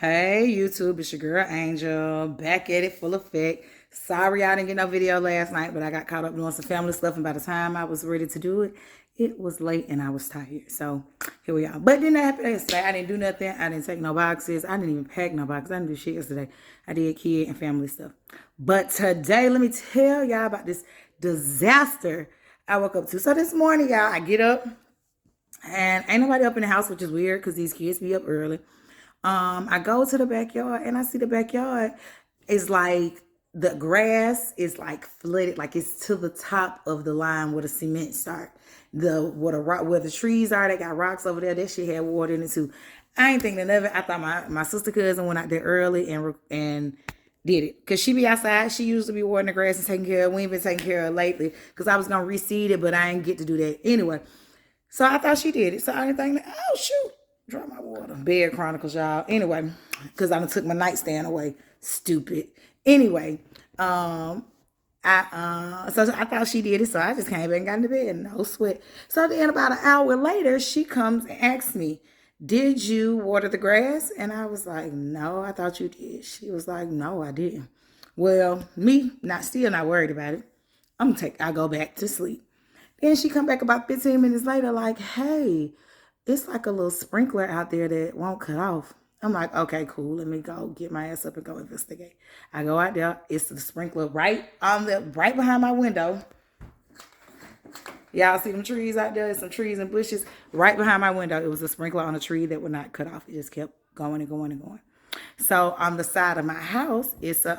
Hey YouTube, it's your girl Angel, back at it full effect. Sorry I didn't get no video last night, but I got caught up doing some family stuff, and by the time I was ready to do it, it was late and I was tired. So here we are. But didn't happen yesterday. I didn't do nothing. I didn't take no boxes. I didn't even pack no boxes. I didn't do shit yesterday. I did kid and family stuff. But today, let me tell y'all about this disaster I woke up to. So this morning, y'all, I get up and ain't nobody up in the house, which is weird because these kids be up early. I go to the backyard and I see the backyard is like the grass is like flooded, like it's to the top of the line where the cement start. Where the trees are, they got rocks over there. That shit had water in it too. I ain't thinking of it. I thought my sister cousin went out there early and did it because she be outside. She used to be watering the grass and taking care of. We ain't been taking care of lately because I was gonna reseed it, but I ain't get to do that anyway. So I thought she did it. So I didn't think, oh shoot, drop my water. Bed Chronicles, y'all. Anyway, because I done took my nightstand away. Stupid. Anyway, so I thought she did it, so I just came back and got into bed. No sweat. So then about an hour later, she comes and asks me, did you water the grass? And I was like, no, I thought you did. She was like, no, I didn't. Well, me, still not worried about it. I go back to sleep. Then she come back about 15 minutes later like, hey, it's like a little sprinkler out there that won't cut off. I'm like, okay, cool. Let me go get my ass up and go investigate. I go out there. It's the sprinkler right behind my window. Y'all see them trees out there? There's some trees and bushes right behind my window. It was a sprinkler on a tree that would not cut off. It just kept going and going and going. So on the side of my house, it's a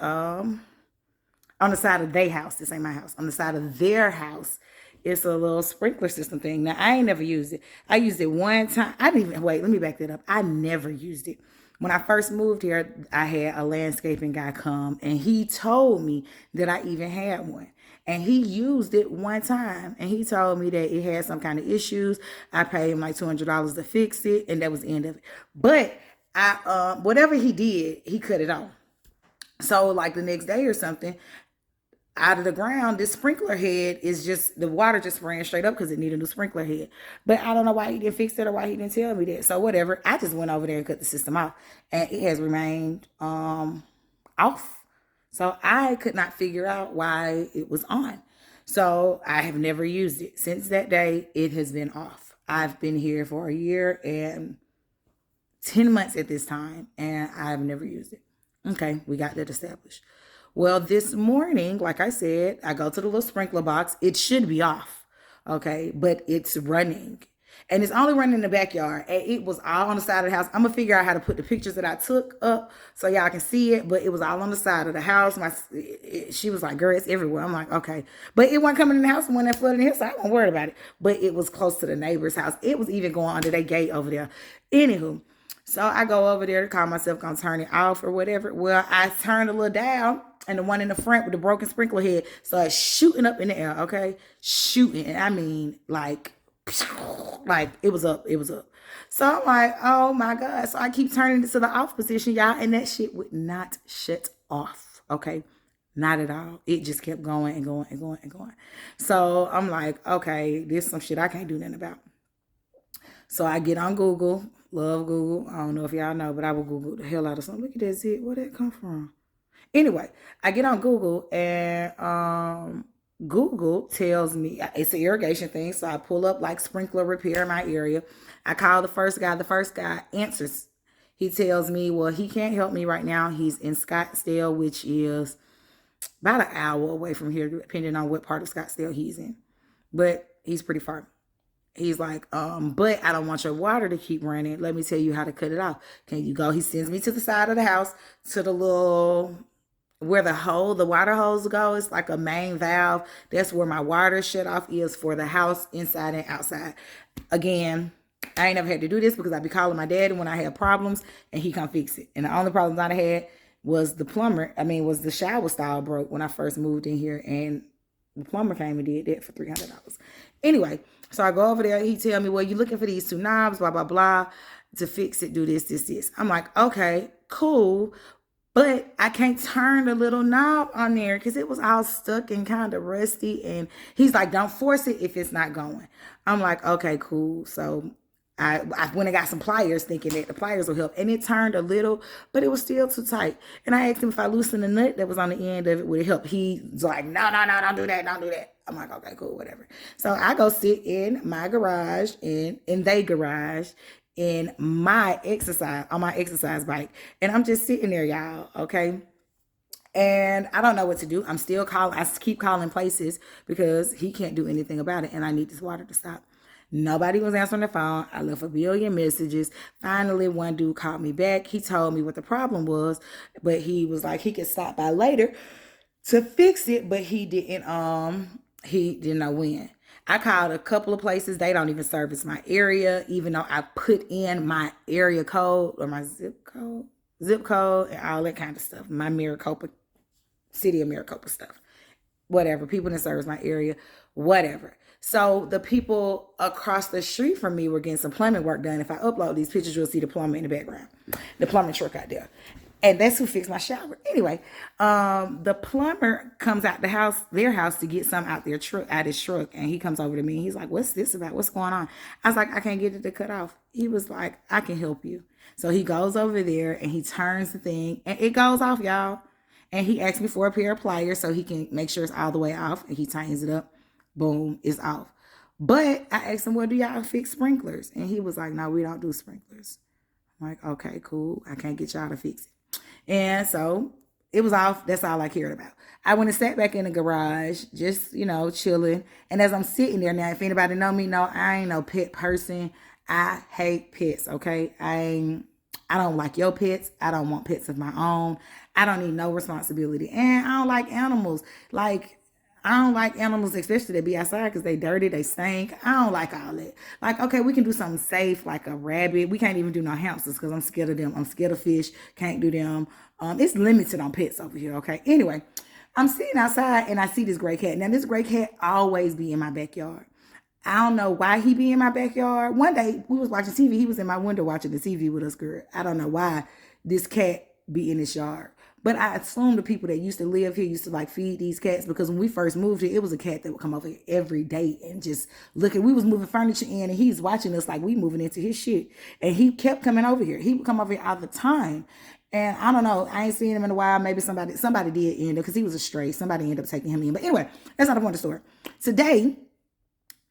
on the side of their house. This ain't my house. On the side of their house, it's a little sprinkler system thing. Now, I ain't never used it. I used it one time. I didn't even, wait, let me back that up. I never used it. When I first moved here, I had a landscaping guy come and he told me that I even had one. And he used it one time and he told me that it had some kind of issues. I paid him like $200 to fix it and that was the end of it. But whatever he did, he cut it off. So like the next day or something, out of the ground, this sprinkler head is just, the water just ran straight up because it needed a new sprinkler head. But I don't know why he didn't fix it or why he didn't tell me that. So whatever, I just went over there and cut the system off and it has remained off. So I could not figure out why it was on. So I have never used it. Since that day, it has been off. I've been here for a year and 10 months at this time and I've never used it. Okay, we got that established. Well, this morning, like I said, I go to the little sprinkler box. It should be off, okay, but it's running. And it's only running in the backyard. And it was all on the side of the house. I'm going to figure out how to put the pictures that I took up so y'all can see it, but it was all on the side of the house. She was like, girl, it's everywhere. I'm like, okay. But it wasn't coming in the house when that flooded in here, so I wasn't worried about it. But it was close to the neighbor's house. It was even going under their gate over there. Anywho, so I go over there to call myself going to turn it off or whatever. Well, I turned a little down and the one in the front with the broken sprinkler head started shooting up in the air, okay? Shooting. And I mean, like it was up. It was up. So I'm like, oh my God. So I keep turning it to the off position, y'all, and that shit would not shut off, okay? Not at all. It just kept going and going and going and going. So I'm like, okay, this is some shit I can't do nothing about. So I get on Google. Love Google. I don't know if y'all know, but I will Google the hell out of something. Look at that zit. Where did that come from? Anyway, I get on Google and Google tells me it's an irrigation thing. So I pull up like sprinkler repair in my area. I call the first guy. The first guy answers. He tells me, well, he can't help me right now. He's in Scottsdale, which is about an hour away from here, depending on what part of Scottsdale he's in. But he's pretty far. He's like, but I don't want your water to keep running. Let me tell you how to cut it off. Can you go? He sends me to the side of the house to the little, where the water hose go. It's like a main valve. That's where my water shut off is for the house, inside and outside. Again, I ain't never had to do this because I be calling my dad when I have problems and he come fix it. And the only problems I had was was the shower stall broke when I first moved in here and the plumber came and did that for $300. Anyway, so I go over there. He tell me, well, you're looking for these two knobs, blah, blah, blah, to fix it, do this, this, this. I'm like, okay, cool. But I can't turn the little knob on there because it was all stuck and kind of rusty. And he's like, don't force it if it's not going. I'm like, okay, cool. So I went and got some pliers thinking that the pliers will help. And it turned a little, but it was still too tight. And I asked him if I loosened the nut that was on the end of it, would it help? He's like, no, don't do that. Don't do that. I'm like, okay, cool, whatever. So I go sit in my garage, in they garage, in my exercise, on my exercise bike. And I'm just sitting there, y'all, okay? And I don't know what to do. I'm still calling. I keep calling places because he can't do anything about it. And I need this water to stop. Nobody was answering the phone. I left a billion messages. Finally, one dude called me back. He told me what the problem was, but he was like, he could stop by later to fix it, but he didn't know when. I called a couple of places. They don't even service my area, even though I put in my area code or my zip code, and all that kind of stuff. My Maricopa, city of Maricopa stuff. Whatever. People that service my area, whatever. So the people across the street from me were getting some plumbing work done. If I upload these pictures, you'll see the plumber in the background. The plumbing truck out there. And that's who fixed my shower. Anyway, the plumber comes out their house to get some out his truck. And he comes over to me. And he's like, what's this about? What's going on? I was like, I can't get it to cut off. He was like, I can help you. So he goes over there and he turns the thing and it goes off, y'all. And he asked me for a pair of pliers so he can make sure it's all the way off. And he tightens it up. Boom, it's off. But I asked him, well, do y'all fix sprinklers? And he was like, no, we don't do sprinklers. I'm like, okay, cool. I can't get y'all to fix it. And so it was off. That's all I cared about. I went and sat back in the garage, just, chilling. And as I'm sitting there now, if anybody know me, no, I ain't no pet person. I hate pets, okay? I don't like your pets. I don't want pets of my own. I don't need no responsibility. And I don't like animals. I don't like animals, especially that be outside because they dirty, they stink. I don't like all that. Like, okay, we can do something safe like a rabbit. We can't even do no hamsters because I'm scared of them. I'm scared of fish. Can't do them. It's limited on pets over here, okay? Anyway, I'm sitting outside and I see this gray cat. Now, this gray cat always be in my backyard. I don't know why he be in my backyard. One day, we was watching TV. He was in my window watching the TV with us, girl. I don't know why this cat be in this yard. But I assume the people that used to live here used to feed these cats because when we first moved here, it was a cat that would come over here every day and just look at, we was moving furniture in and he's watching us like we moving into his shit. And he kept coming over here. He would come over here all the time. And I don't know, I ain't seen him in a while. Maybe somebody did end up, because he was a stray. Somebody ended up taking him in. But anyway, that's not the point of the story. Today,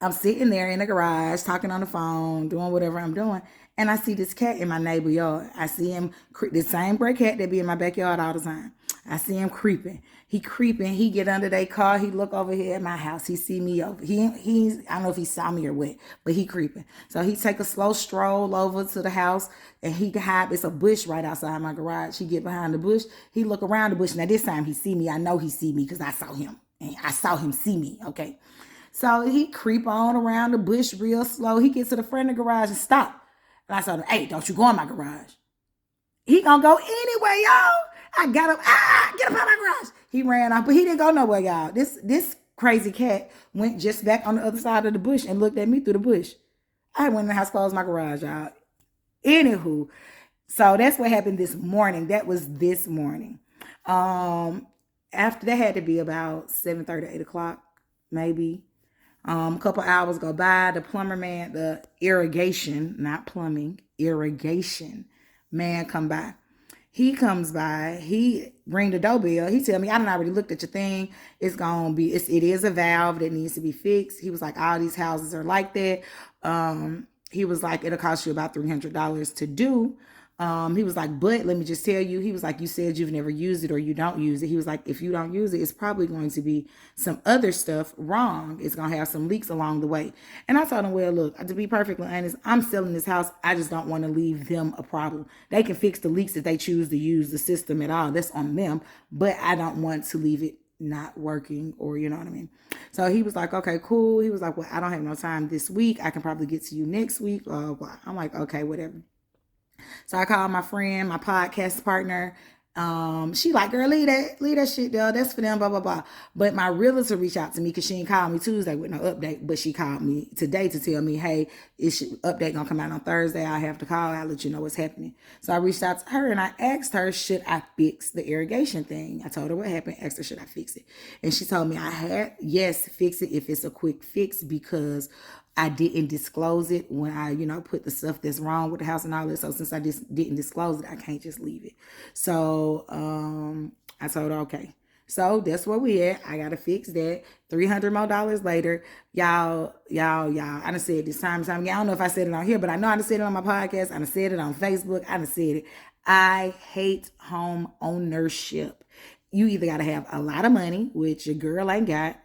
I'm sitting there in the garage, talking on the phone, doing whatever I'm doing. And I see this cat in my neighbor yard. I see him, the same gray cat that be in my backyard all the time. I see him creeping. He get under their car. He look over here at my house. He see me over. I don't know if he saw me or what, but he creeping. So he take a slow stroll over to the house and he hide. It's a bush right outside my garage. He get behind the bush. He look around the bush. Now this time he see me. I know he see me because I saw him. And I saw him see me, okay? So he creep on around the bush real slow. He gets to the front of the garage and stop. And I told him, hey, don't you go in my garage. He gonna go anyway, y'all. I got him, get up out of my garage. He ran off, but he didn't go nowhere, y'all. This crazy cat went just back on the other side of the bush and looked at me through the bush. I went in the house, closed my garage, y'all. Anywho, so that's what happened this morning. That was this morning. After that had to be about 7:30, 8 o'clock, maybe. A couple hours go by. The plumber man, the irrigation, not plumbing, irrigation man come by. He comes by. He ring the doorbell. He tell me, I done already looked at your thing. It is a valve that needs to be fixed. He was like, all these houses are like that. He was like, it'll cost you about $300 to do. He was like, but let me just tell you, he was like, you said you've never used it or you don't use it. He was like, if you don't use it, it's probably going to be some other stuff wrong. It's going to have some leaks along the way. And I told him, well, look, to be perfectly honest, I'm selling this house. I just don't want to leave them a problem. They can fix the leaks if they choose to use the system at all. That's on them. But I don't want to leave it not working, or you know what I mean. So he was like, okay, cool. He was like, well, I don't have no time this week. I can probably get to you next week. I'm like, okay, whatever. So I called my friend, my podcast partner. She like, girl, leave that shit there. That's for them, blah, blah, blah. But my realtor reached out to me because she didn't call me Tuesday with no update. But she called me today to tell me, hey, update gonna come out on Thursday. I have to call. I'll let you know what's happening. So I reached out to her and I asked her, should I fix the irrigation thing? I told her what happened. Asked her, should I fix it? And she told me yes, fix it if it's a quick fix, because I didn't disclose it when I, put the stuff that's wrong with the house and all this. So since I just didn't disclose it, I can't just leave it. So I told her, okay. So that's where we at. I gotta fix that. $300 more later. Y'all. I done said this time. I don't know if I said it on here, but I know I done said it on my podcast. I done said it on Facebook. I done said it. I hate home ownership. You either gotta have a lot of money, which your girl ain't got,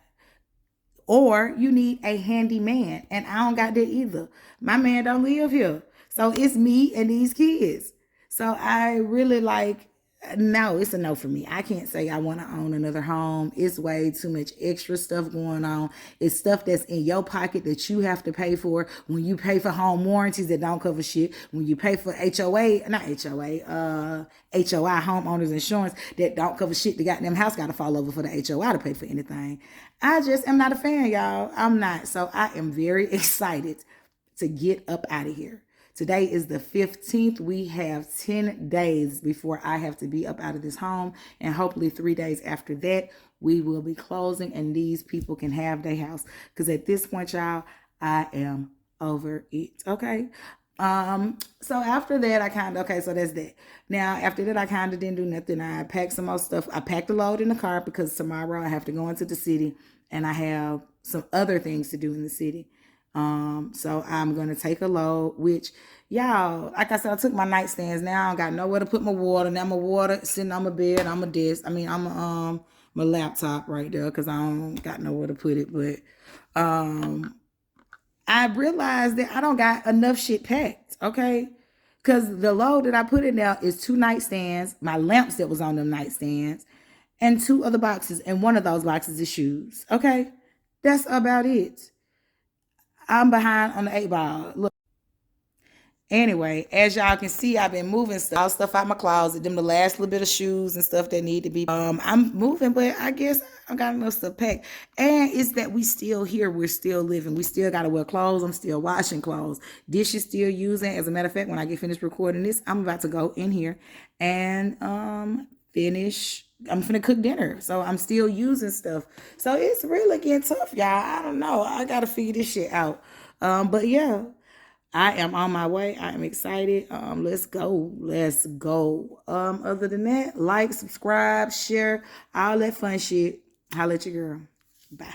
or you need a handyman. And I don't got that either. My man don't live here. So it's me and these kids. So I really no, it's a no for me. I can't say I want to own another home. It's way too much extra stuff going on. It's stuff that's in your pocket that you have to pay for. When you pay for home warranties that don't cover shit. When you pay for HOI, homeowners insurance that don't cover shit. The goddamn house got to fall over for the HOI to pay for anything. I just am not a fan, y'all. I'm not. So I am very excited to get up out of here. Today is the 15th. We have 10 days before I have to be up out of this home. And hopefully 3 days after that, we will be closing and these people can have their house. Because at this point, y'all, I am over it. Okay. So after that, so that's that. Now, after that, I kind of didn't do nothing. I packed some more stuff. I packed a load in the car because tomorrow I have to go into the city and I have some other things to do in the city. So I'm going to take a load, which y'all, like I said, I took my nightstands. Now I don't got nowhere to put my water. Now my water sitting on my bed, on my desk. I mean, I'm my laptop right there because I don't got nowhere to put it. But, I realized that I don't got enough shit packed. Okay. Cause the load that I put in there is 2 nightstands, my lamps that was on them nightstands, and 2 other boxes. And one of those boxes is shoes. Okay. That's about it. I'm behind on the 8 ball. Look. Anyway, as y'all can see, I've been moving stuff out my closet. Them the last little bit of shoes and stuff that need to be. I'm moving, but I guess I got enough stuff packed. And it's that we still here. We're still living. We still got to wear clothes. I'm still washing clothes. Dishes still using. As a matter of fact, when I get finished recording this, I'm about to go in here and finish. I'm finna cook dinner. So I'm still using stuff. So it's really getting tough, y'all. I don't know. I got to figure this shit out. But yeah, I am on my way. I am excited. Let's go. Other than that, like, subscribe, share, all that fun shit. Holla at your girl. Bye.